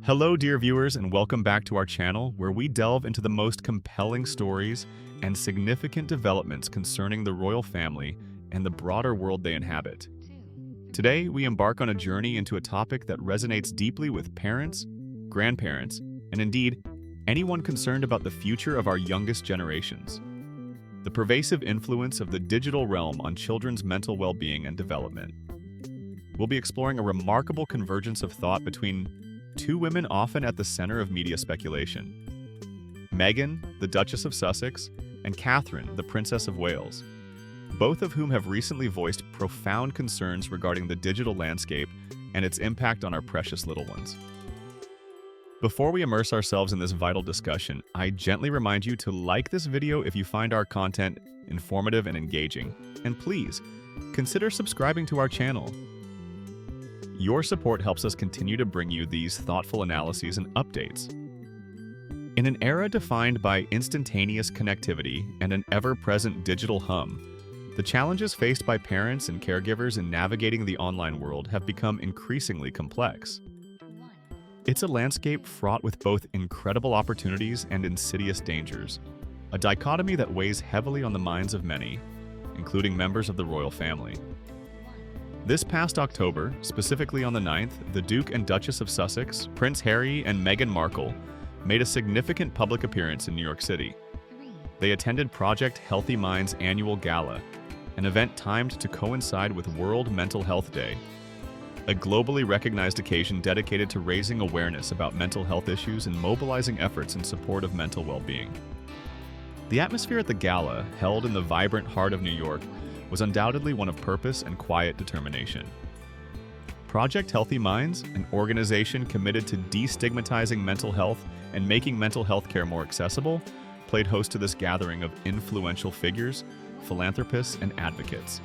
Hello, dear viewers, and welcome back to our channel where we delve into the most compelling stories and significant developments concerning the royal family and the broader world they inhabit. Today, we embark on a journey into a topic that resonates deeply with parents, grandparents, and indeed, anyone concerned about the future of our youngest generations. The pervasive influence of the digital realm on children's mental well-being and development. We'll be exploring a remarkable convergence of thought between two women often at the center of media speculation. Meghan, the Duchess of Sussex, and Catherine, the Princess of Wales, both of whom have recently voiced profound concerns regarding the digital landscape and its impact on our precious little ones. Before we immerse ourselves in this vital discussion, I gently remind you to like this video if you find our content informative and engaging, and please, consider subscribing to our channel. Your support helps us continue to bring you these thoughtful analyses and updates. In an era defined by instantaneous connectivity and an ever-present digital hum, the challenges faced by parents and caregivers in navigating the online world have become increasingly complex. It's a landscape fraught with both incredible opportunities and insidious dangers, a dichotomy that weighs heavily on the minds of many, including members of the royal family. This past October, specifically on the 9th, the Duke and Duchess of Sussex, Prince Harry and Meghan Markle, made a significant public appearance in New York City. They attended Project Healthy Minds' annual gala, an event timed to coincide with World Mental Health Day, a globally recognized occasion dedicated to raising awareness about mental health issues and mobilizing efforts in support of mental well-being. The atmosphere at the gala, held in the vibrant heart of New York, was undoubtedly one of purpose and quiet determination. Project Healthy Minds, an organization committed to destigmatizing mental health and making mental health care more accessible, played host to this gathering of influential figures, philanthropists, and advocates.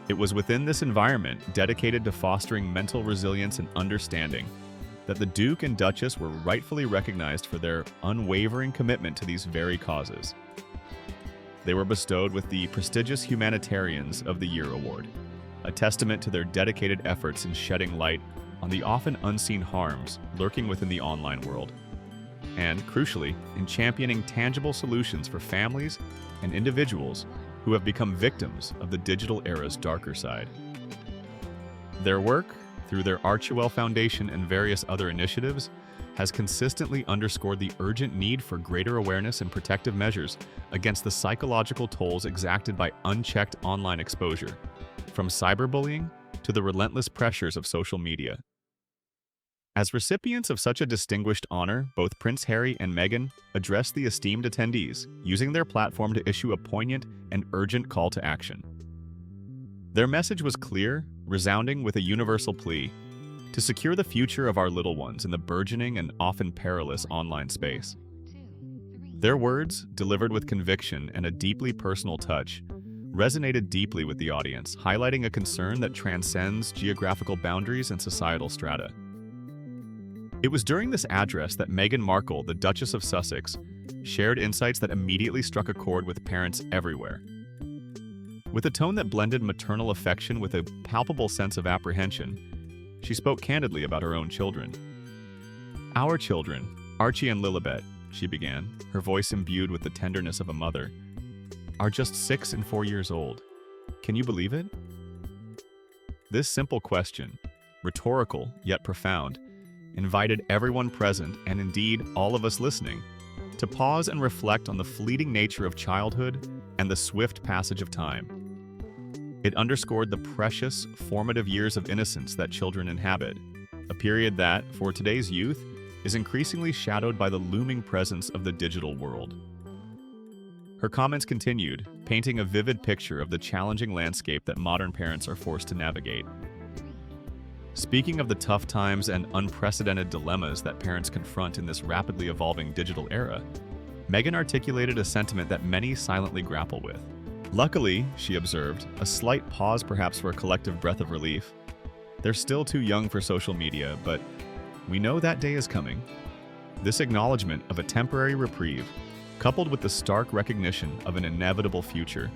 It was within this environment, dedicated to fostering mental resilience and understanding, that the Duke and Duchess were rightfully recognized for their unwavering commitment to these very causes. They were bestowed with the prestigious Humanitarians of the Year award, a testament to their dedicated efforts in shedding light on the often unseen harms lurking within the online world, and, crucially, in championing tangible solutions for families and individuals who have become victims of the digital era's darker side. Their work, through their Archie Foundation and various other initiatives, has consistently underscored the urgent need for greater awareness and protective measures against the psychological tolls exacted by unchecked online exposure, from cyberbullying to the relentless pressures of social media. As recipients of such a distinguished honor, both Prince Harry and Meghan addressed the esteemed attendees, using their platform to issue a poignant and urgent call to action. Their message was clear, resounding with a universal plea: to secure the future of our little ones in the burgeoning and often perilous online space. Their words, delivered with conviction and a deeply personal touch, resonated deeply with the audience, highlighting a concern that transcends geographical boundaries and societal strata. It was during this address that Meghan Markle, the Duchess of Sussex, shared insights that immediately struck a chord with parents everywhere. With a tone that blended maternal affection with a palpable sense of apprehension, she spoke candidly about her own children. "Our children, Archie and Lilibet," she began, her voice imbued with the tenderness of a mother, "are just 6 and 4 years old. Can you believe it?" This simple question, rhetorical yet profound, invited everyone present, and indeed all of us listening, to pause and reflect on the fleeting nature of childhood and the swift passage of time. It underscored the precious, formative years of innocence that children inhabit, a period that, for today's youth, is increasingly shadowed by the looming presence of the digital world. Her comments continued, painting a vivid picture of the challenging landscape that modern parents are forced to navigate. Speaking of the tough times and unprecedented dilemmas that parents confront in this rapidly evolving digital era, Meghan articulated a sentiment that many silently grapple with. "Luckily," she observed, a slight pause perhaps for a collective breath of relief, "they're still too young for social media, but we know that day is coming." This acknowledgement of a temporary reprieve, coupled with the stark recognition of an inevitable future,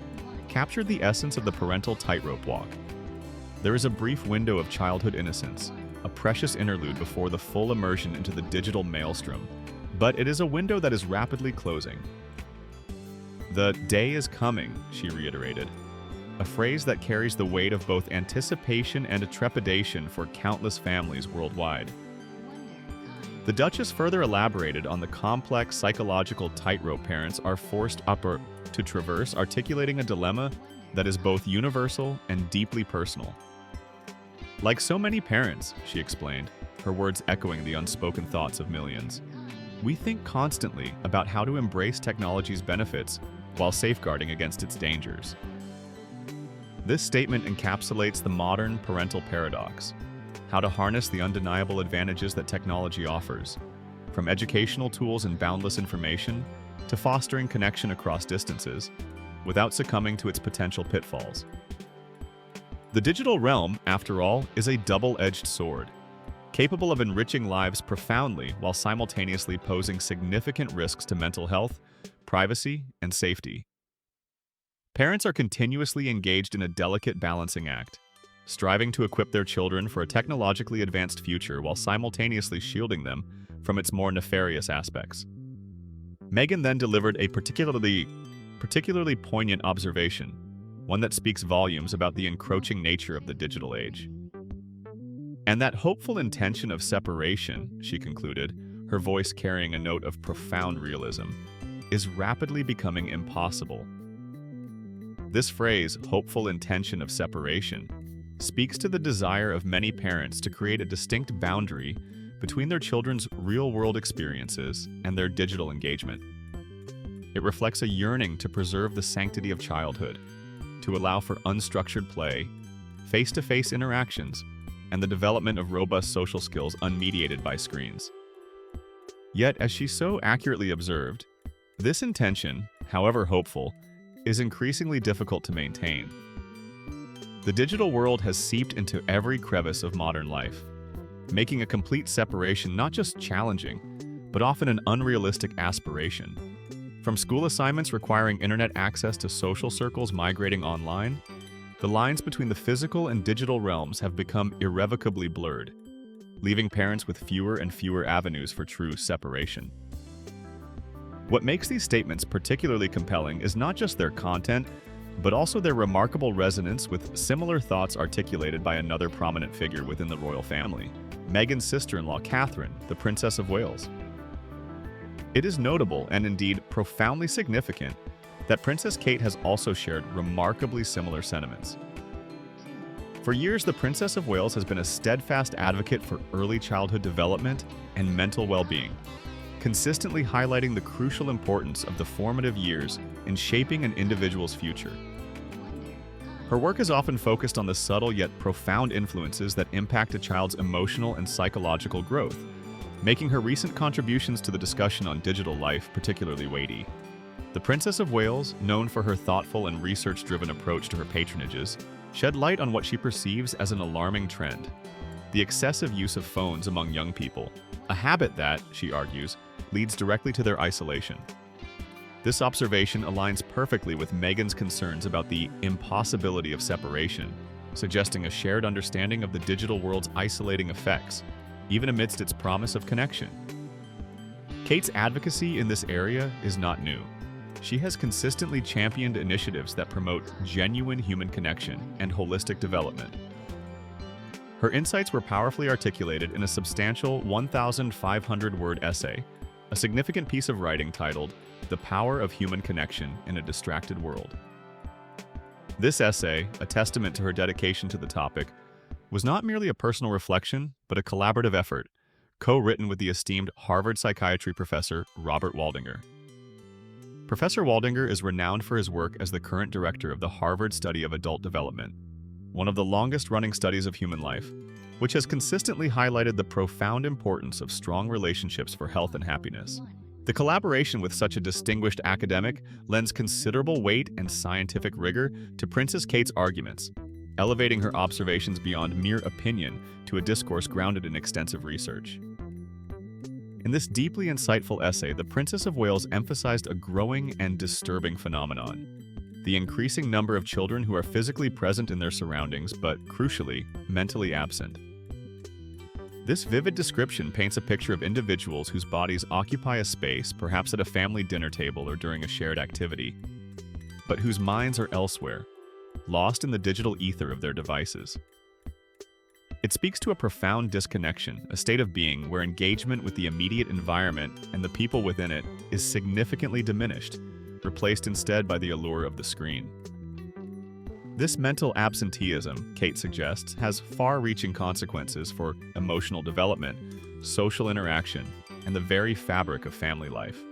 captured the essence of the parental tightrope walk. There is a brief window of childhood innocence, a precious interlude before the full immersion into the digital maelstrom. But it is a window that is rapidly closing. "The day is coming," she reiterated, a phrase that carries the weight of both anticipation and trepidation for countless families worldwide. The Duchess further elaborated on the complex psychological tightrope parents are forced to traverse, articulating a dilemma that is both universal and deeply personal. "Like so many parents," she explained, her words echoing the unspoken thoughts of millions, "we think constantly about how to embrace technology's benefits while safeguarding against its dangers." This statement encapsulates the modern parental paradox: how to harness the undeniable advantages that technology offers, from educational tools and boundless information to fostering connection across distances, without succumbing to its potential pitfalls. The digital realm, after all, is a double-edged sword, capable of enriching lives profoundly while simultaneously posing significant risks to mental health, privacy, and safety. Parents are continuously engaged in a delicate balancing act, striving to equip their children for a technologically advanced future while simultaneously shielding them from its more nefarious aspects. Meghan then delivered a particularly poignant observation, one that speaks volumes about the encroaching nature of the digital age. "And that hopeful intention of separation," she concluded, her voice carrying a note of profound realism, "is rapidly becoming impossible." This phrase, "hopeful intention of separation," speaks to the desire of many parents to create a distinct boundary between their children's real-world experiences and their digital engagement. It reflects a yearning to preserve the sanctity of childhood, to allow for unstructured play, face-to-face interactions, and the development of robust social skills unmediated by screens. Yet, as she so accurately observed, this intention, however hopeful, is increasingly difficult to maintain. The digital world has seeped into every crevice of modern life, making a complete separation not just challenging, but often an unrealistic aspiration. From school assignments requiring internet access to social circles migrating online, the lines between the physical and digital realms have become irrevocably blurred, leaving parents with fewer and fewer avenues for true separation. What makes these statements particularly compelling is not just their content, but also their remarkable resonance with similar thoughts articulated by another prominent figure within the royal family, Meghan's sister-in-law Catherine, the Princess of Wales. It is notable, and indeed profoundly significant, that Princess Kate has also shared remarkably similar sentiments. For years, the Princess of Wales has been a steadfast advocate for early childhood development and mental well-being, consistently highlighting the crucial importance of the formative years in shaping an individual's future. Her work is often focused on the subtle yet profound influences that impact a child's emotional and psychological growth, making her recent contributions to the discussion on digital life particularly weighty. The Princess of Wales, known for her thoughtful and research-driven approach to her patronages, shed light on what she perceives as an alarming trend: the excessive use of phones among young people, a habit that, she argues, leads directly to their isolation. This observation aligns perfectly with Meghan's concerns about the impossibility of separation, suggesting a shared understanding of the digital world's isolating effects, even amidst its promise of connection. Kate's advocacy in this area is not new. She has consistently championed initiatives that promote genuine human connection and holistic development. Her insights were powerfully articulated in a substantial 1,500-word essay, a significant piece of writing titled "The Power of Human Connection in a Distracted World." This essay, a testament to her dedication to the topic, was not merely a personal reflection, but a collaborative effort, co-written with the esteemed Harvard psychiatry professor Robert Waldinger. Professor Waldinger is renowned for his work as the current director of the Harvard Study of Adult Development, one of the longest-running studies of human life, which has consistently highlighted the profound importance of strong relationships for health and happiness. The collaboration with such a distinguished academic lends considerable weight and scientific rigor to Princess Kate's arguments, elevating her observations beyond mere opinion to a discourse grounded in extensive research. In this deeply insightful essay, the Princess of Wales emphasized a growing and disturbing phenomenon: the increasing number of children who are physically present in their surroundings but, crucially, mentally absent. This vivid description paints a picture of individuals whose bodies occupy a space, perhaps at a family dinner table or during a shared activity, but whose minds are elsewhere, lost in the digital ether of their devices. It speaks to a profound disconnection, a state of being where engagement with the immediate environment and the people within it is significantly diminished, replaced instead by the allure of the screen. This mental absenteeism, Kate suggests, has far-reaching consequences for emotional development, social interaction, and the very fabric of family life.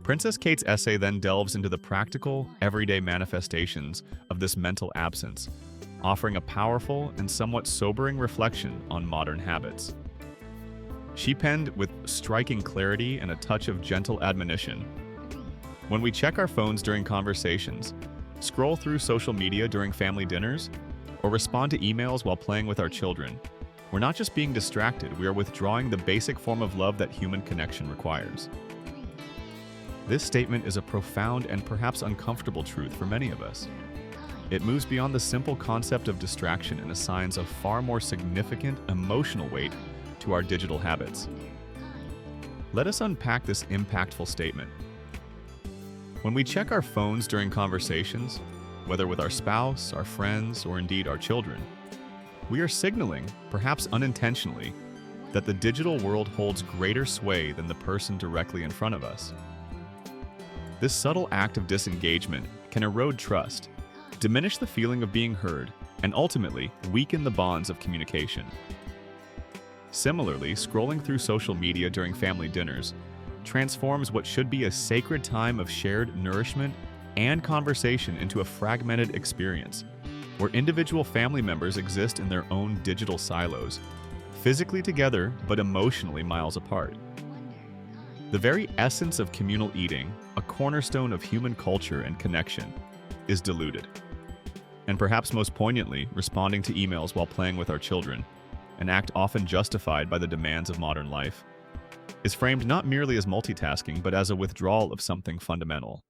Princess Kate's essay then delves into the practical, everyday manifestations of this mental absence, offering a powerful and somewhat sobering reflection on modern habits. She penned with striking clarity and a touch of gentle admonition. When we check our phones during conversations, scroll through social media during family dinners, or respond to emails while playing with our children, we're not just being distracted, we are withdrawing the basic form of love that human connection requires. This statement is a profound and perhaps uncomfortable truth for many of us. It moves beyond the simple concept of distraction and assigns a far more significant emotional weight to our digital habits. Let us unpack this impactful statement. When we check our phones during conversations, whether with our spouse, our friends, or indeed our children, we are signaling, perhaps unintentionally, that the digital world holds greater sway than the person directly in front of us. This subtle act of disengagement can erode trust, diminish the feeling of being heard, and ultimately weaken the bonds of communication. Similarly, scrolling through social media during family dinners transforms what should be a sacred time of shared nourishment and conversation into a fragmented experience, where individual family members exist in their own digital silos, physically together but emotionally miles apart. The very essence of communal eating, a cornerstone of human culture and connection, is diluted. And perhaps most poignantly, responding to emails while playing with our children, an act often justified by the demands of modern life, is framed not merely as multitasking but as a withdrawal of something fundamental.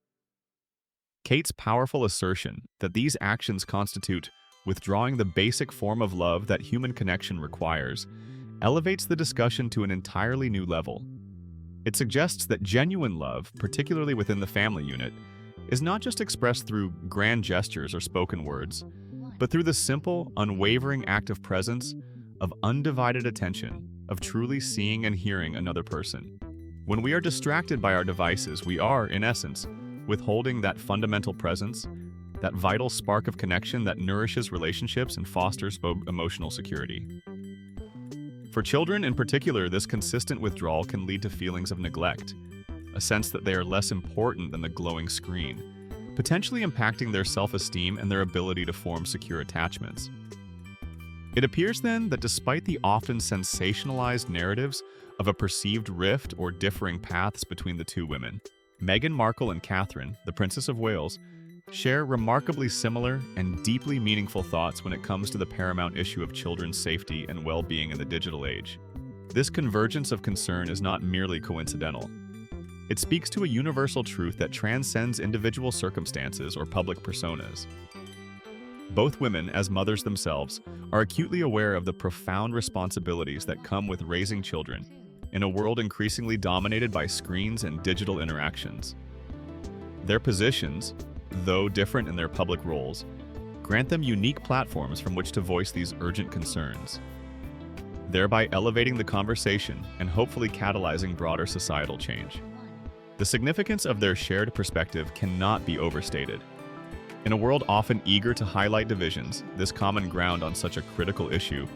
Kate's powerful assertion that these actions constitute withdrawing the basic form of love that human connection requires elevates the discussion to an entirely new level. It suggests that genuine love, particularly within the family unit, is not just expressed through grand gestures or spoken words, but through the simple, unwavering act of presence, of undivided attention, of truly seeing and hearing another person. When we are distracted by our devices, we are, in essence, withholding that fundamental presence, that vital spark of connection that nourishes relationships and fosters emotional security. For children in particular, this consistent withdrawal can lead to feelings of neglect, a sense that they are less important than the glowing screen, potentially impacting their self-esteem and their ability to form secure attachments. It appears then that despite the often sensationalized narratives of a perceived rift or differing paths between the two women, Meghan Markle and Catherine, the Princess of Wales, share remarkably similar and deeply meaningful thoughts when it comes to the paramount issue of children's safety and well-being in the digital age. This convergence of concern is not merely coincidental. It speaks to a universal truth that transcends individual circumstances or public personas. Both women, as mothers themselves, are acutely aware of the profound responsibilities that come with raising children in a world increasingly dominated by screens and digital interactions. Their positions, though different in their public roles, grant them unique platforms from which to voice these urgent concerns, thereby elevating the conversation and hopefully catalyzing broader societal change. The significance of their shared perspective cannot be overstated. In a world often eager to highlight divisions, this common ground on such a critical issue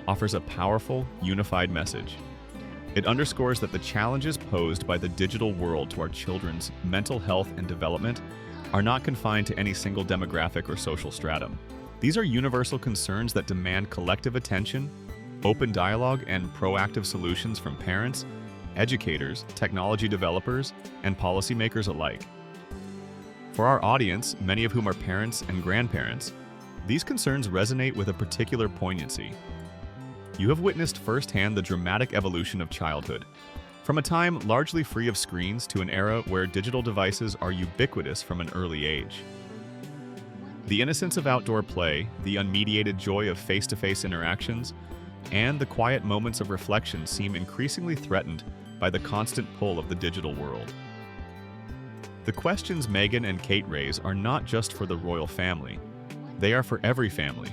offers a powerful, unified message. It underscores that the challenges posed by the digital world to our children's mental health and development are not confined to any single demographic or social stratum. These are universal concerns that demand collective attention, open dialogue, and proactive solutions from parents, educators, technology developers, and policymakers alike. For our audience, many of whom are parents and grandparents, these concerns resonate with a particular poignancy. You have witnessed firsthand the dramatic evolution of childhood, from a time largely free of screens to an era where digital devices are ubiquitous from an early age. The innocence of outdoor play, the unmediated joy of face-to-face interactions, and the quiet moments of reflection seem increasingly threatened by the constant pull of the digital world. The questions Meghan and Kate raise are not just for the royal family. They are for every family.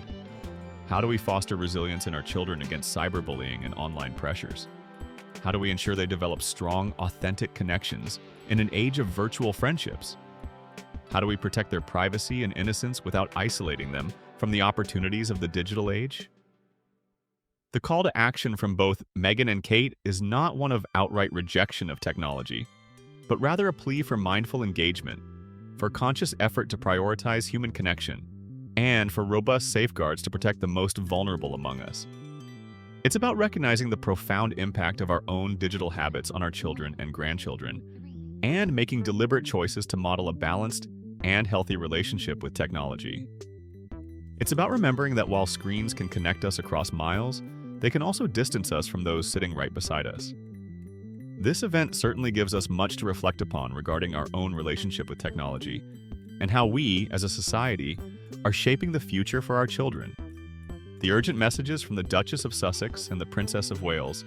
How do we foster resilience in our children against cyberbullying and online pressures? How do we ensure they develop strong, authentic connections in an age of virtual friendships? How do we protect their privacy and innocence without isolating them from the opportunities of the digital age? The call to action from both Meghan and Kate is not one of outright rejection of technology, but rather a plea for mindful engagement, for conscious effort to prioritize human connection, and for robust safeguards to protect the most vulnerable among us. It's about recognizing the profound impact of our own digital habits on our children and grandchildren, and making deliberate choices to model a balanced and healthy relationship with technology. It's about remembering that while screens can connect us across miles, they can also distance us from those sitting right beside us. This event certainly gives us much to reflect upon regarding our own relationship with technology, and how we, as a society, are shaping the future for our children. The urgent messages from the Duchess of Sussex and the Princess of Wales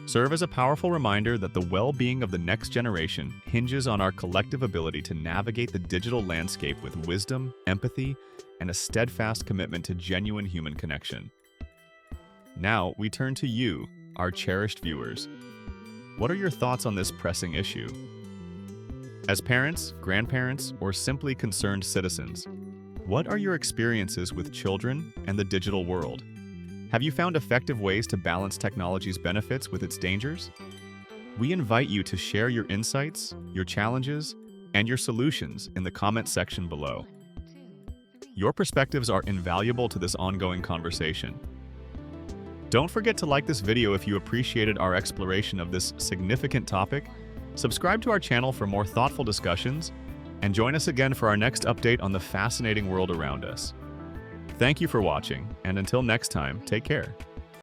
serve as a powerful reminder that the well-being of the next generation hinges on our collective ability to navigate the digital landscape with wisdom, empathy, and a steadfast commitment to genuine human connection. Now, we turn to you, our cherished viewers. What are your thoughts on this pressing issue? As parents, grandparents, or simply concerned citizens, what are your experiences with children and the digital world? Have you found effective ways to balance technology's benefits with its dangers? We invite you to share your insights, your challenges, and your solutions in the comment section below. Your perspectives are invaluable to this ongoing conversation. Don't forget to like this video if you appreciated our exploration of this significant topic, subscribe to our channel for more thoughtful discussions, and join us again for our next update on the fascinating world around us. Thank you for watching, and until next time, take care.